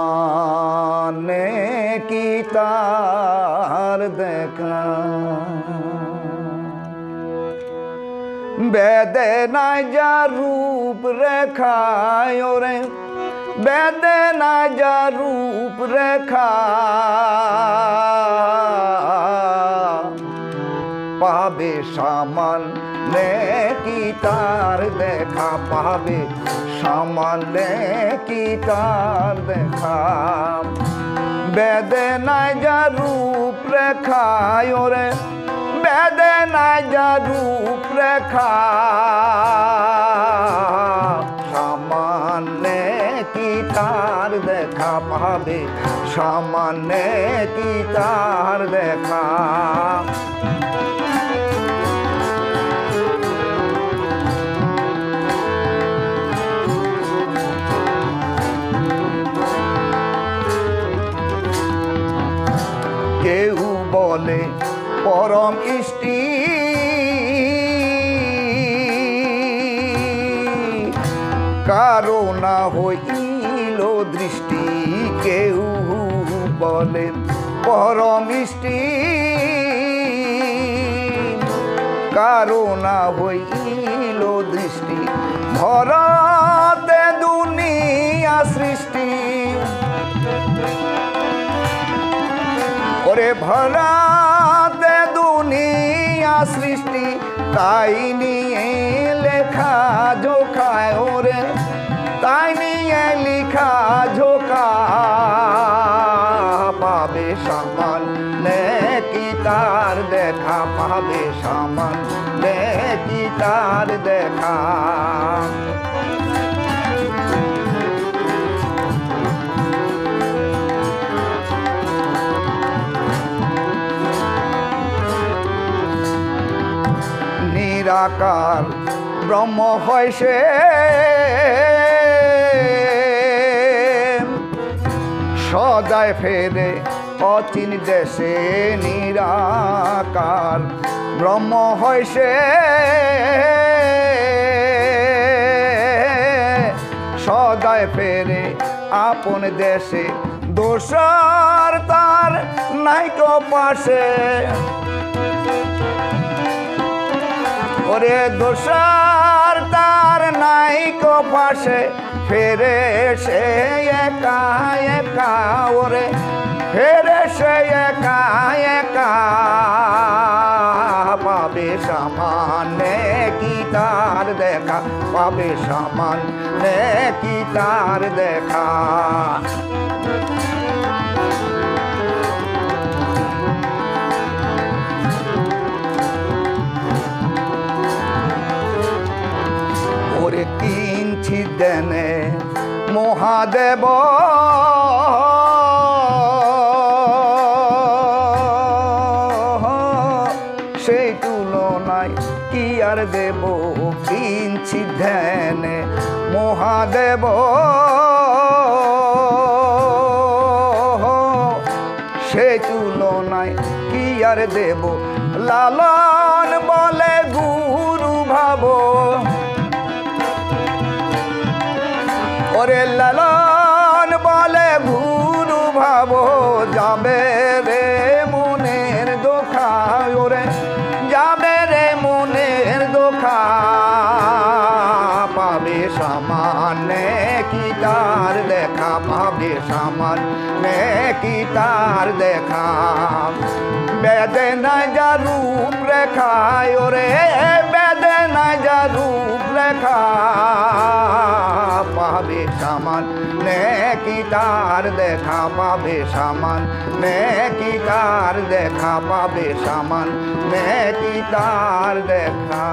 সামান্যে কি তার দেখা বেদনায় যা রূপ রেখায় ওরে বেদনায় যা রূপ রেখা পাবে সামান্যে কি তার দেখা পাবে সামান্যে কি তার দেখা বেদনায় যা রূপ রেখায় ওরে বেদনায় যা রূপ রেখা সামান্যে কি তার দেখা পাবে সামান্যে কি তার দেখা কেউ বলে পরম ইষ্টি কারো না হইল দৃষ্টি কেউ বলে পরম ইষ্টি কারো না হইল দৃষ্টি ভরতে দুনিয়া সৃষ্টি ওরে ভরাতে দুনিয়া সৃষ্টি তাই নিয়ে লেখা ঝোকায় ওরে তাই নিয়ে লেখা ঝোকা পাবে সামান্যে কি তার দেখা পাবে সামান্যে কি তার দেখা নিরাকার ব্রহ্ম হয় সে সদায় ফেরে অচিন দেশে নিরাকার ব্রহ্ম হয় সে সদায় ফেরে আপন দেশে দোষার তার নাইকো পাশে ওরে দোষার তার নাইকো পাশে ফেরে সে একা একা ওরে ফেরে সে একা একা পাবে সামান্যে কি তার দেখা পাবে সামান্যে কি তার দেখা ওরে কিঞ্চিৎ দেনে মহাদেব সেই তুলনায় কি আর দেব কিঞ্চিৎ দেনে মহাদেব সেই তুলনায় কি আর দেব লালন বলে গুরু ভাবো ওরে লালন বলে গুরু ভাবো যাবে রে মনের দোখা ওরে যাবে রে মনের দোখা পাবে সামান্যে কি তার দেখা পাবে সামান্যে কি তার দেখা বেদনায় যা রূপ রেখায় ওরে বেদনায় যা রূপ রেখা পাবে সামান্যে কি তার দেখা পাবে সামান্যে কি তার দেখা পাবে সামান্যে কি তার দেখা